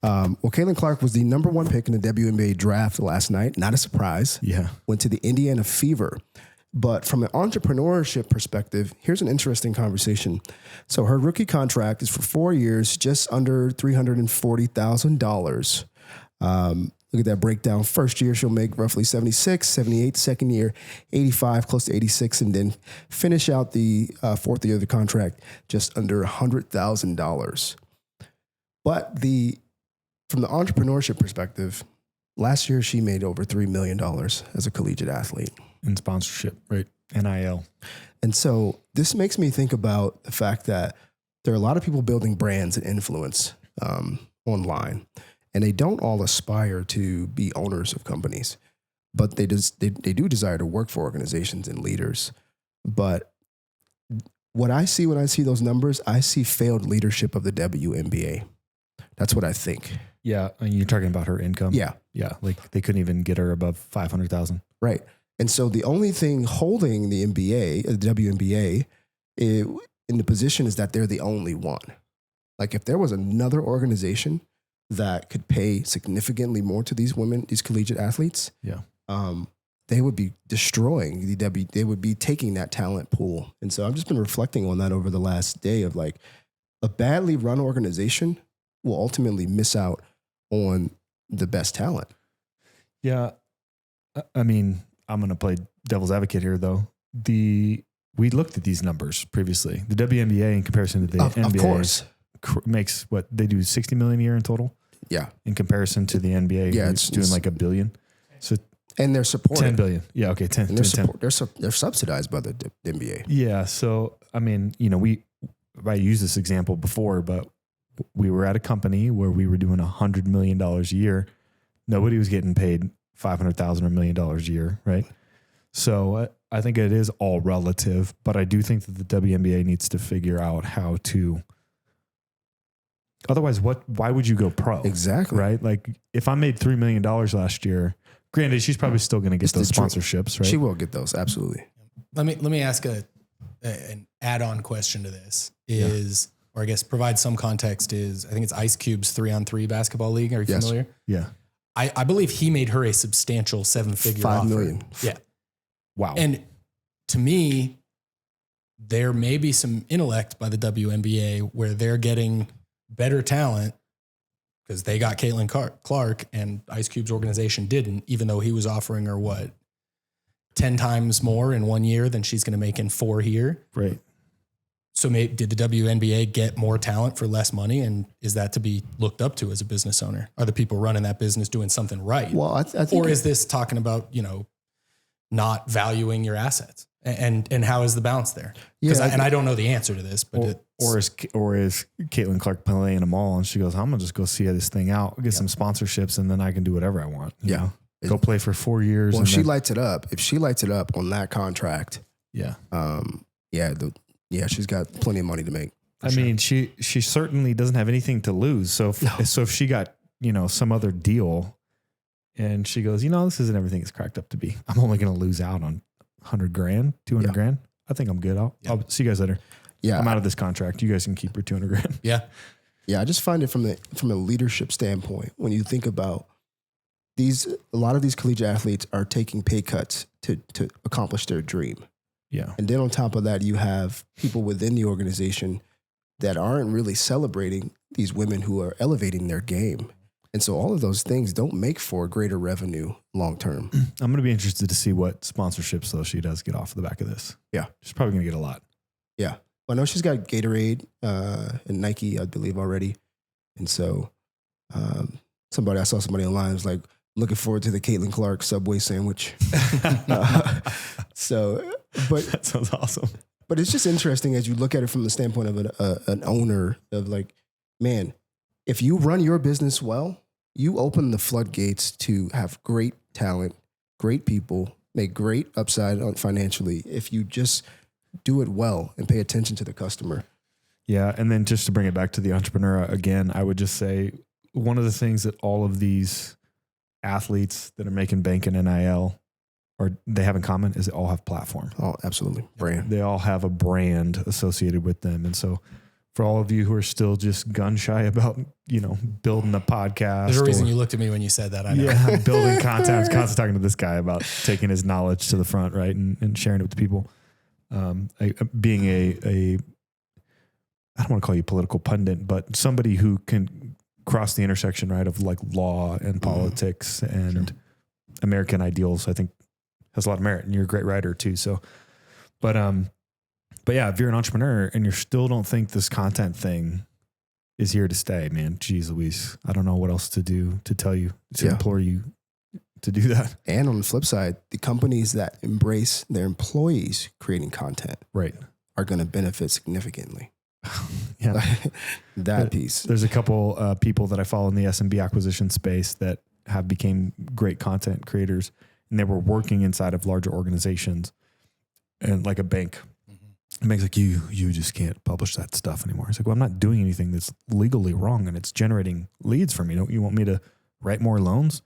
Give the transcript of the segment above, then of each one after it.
Well, Caitlin Clark was the number 1 pick in the WNBA draft last night. Not a surprise. Yeah. Went to the Indiana Fever. But from an entrepreneurship perspective, here's an interesting conversation. So her rookie contract is for 4 years, just under $340,000. Look at that breakdown. First year, she'll make roughly 76, 78. Second year, 85, close to 86. And then finish out the fourth year of the contract, just under $100,000. But from the entrepreneurship perspective, last year she made over $3 million as a collegiate athlete. In sponsorship, right? NIL. And so this makes me think about the fact that there are a lot of people building brands and influence online, and they don't all aspire to be owners of companies, but they do desire to work for organizations and leaders. But what I see when I see those numbers, I see failed leadership of the WNBA. That's what I think. Yeah, and you're talking about her income. Yeah. Like they couldn't even get her above 500,000. Right. And so the only thing holding the NBA, the WNBA, in the position is that they're the only one. Like if there was another organization that could pay significantly more to these women, these collegiate athletes, they would be destroying they would be taking that talent pool. And so I've just been reflecting on that over the last day of like a badly run organization will ultimately miss out on the best talent. Yeah. I mean, I'm going to play devil's advocate here, though. We looked at these numbers previously. The WNBA in comparison to the NBA, of course, makes what they do $60 million a year in total. Yeah, in comparison to the NBA, it's doing like $1 billion. So and they're supported $10 billion. Yeah, okay, 10. And they're subsidized by the NBA. Yeah, so I mean, I used this example before, but we were at a company where we were doing $100 million a year. Nobody was getting paid $500,000 or $1 million a year, right? So I think it is all relative, but I do think that the WNBA needs to figure out how to. Otherwise, why would you go pro? Exactly. Right? Like if I made $3 million last year, granted, she's probably still going to get those sponsorships, right? She will get those. Absolutely. Let me ask an add-on question to this or I guess provide some context I think it's Ice Cube's 3-on-3 basketball league. Are you familiar? Yeah. I believe he made her a substantial 7-figure offer. $5 million. Yeah. Wow. And to me, there may be some intellect by the WNBA where they're getting better talent because they got Caitlin Clark and Ice Cube's organization didn't, even though he was offering her 10 times more in 1 year than she's going to make in 4 here. Right. So did the WNBA get more talent for less money? And is that to be looked up to as a business owner? Are the people running that business doing something right? Well, I think or is this talking about, not valuing your assets? And how is the balance there? Because I don't know the answer to this, but or is Caitlin Clark playing them all and she goes, I'm gonna just go see this thing out, get some sponsorships, and then I can do whatever I want. You know? Go play for 4 years. Well, if she lights it up on that contract, she's got plenty of money to make. I mean, she certainly doesn't have anything to lose. So if she got some other deal, and she goes, this isn't everything it's cracked up to be. I'm only going to lose out on $100,000, $200,000. I think I'm good. I'll see you guys later. Yeah, I'm out of this contract. You guys can keep your $200,000. Yeah. Yeah. I just find it from a leadership standpoint, when you think about a lot of these collegiate athletes are taking pay cuts to accomplish their dream. Yeah. And then on top of that, you have people within the organization that aren't really celebrating these women who are elevating their game. And so all of those things don't make for greater revenue long term. I'm going to be interested to see what sponsorships, though, she does get off the back of this. Yeah. She's probably going to get a lot. Yeah. Well, I know she's got Gatorade and Nike, I believe, already. And so I saw somebody online was like, looking forward to the Caitlin Clark Subway sandwich. But that sounds awesome. But it's just interesting as you look at it from the standpoint of an owner of like, man, if you run your business well, you open the floodgates to have great talent, great people, make great upside financially. If you just do it well and pay attention to the customer. Yeah. And then just to bring it back to the entrepreneur again, I would just say one of the things that all of these athletes that are making bank in NIL or they have in common is they all have platform. Oh, absolutely. Brand. They all have a brand associated with them. And so For all of you who are still just gun shy about, building a podcast. There's a reason you looked at me when you said that. I know. Yeah, building content. I was constantly talking to this guy about taking his knowledge to the front, right, and sharing it with the people. Being a I don't want to call you political pundit, but somebody who can cross the intersection, right, of like law and politics and American ideals, I think has a lot of merit. And you're a great writer too. So, but yeah, if you're an entrepreneur and you still don't think this content thing is here to stay, man, geez Louise, I don't know what else to do to tell you, to implore you to do that. And on the flip side, the companies that embrace their employees creating content right are going to benefit significantly. Yeah. That piece. There's a couple people that I follow in the SMB acquisition space that have became great content creators, and they were working inside of larger organizations and like a bank. It makes like, you just can't publish that stuff anymore. It's like, well, I'm not doing anything that's legally wrong and it's generating leads for me. Don't you want me to write more loans?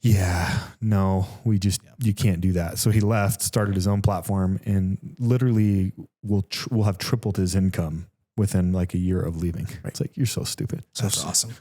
Yeah, no, you can't do that. So he left, started his own platform, and literally will have tripled his income within like a year of leaving. Right. It's like, you're so stupid. That's awesome.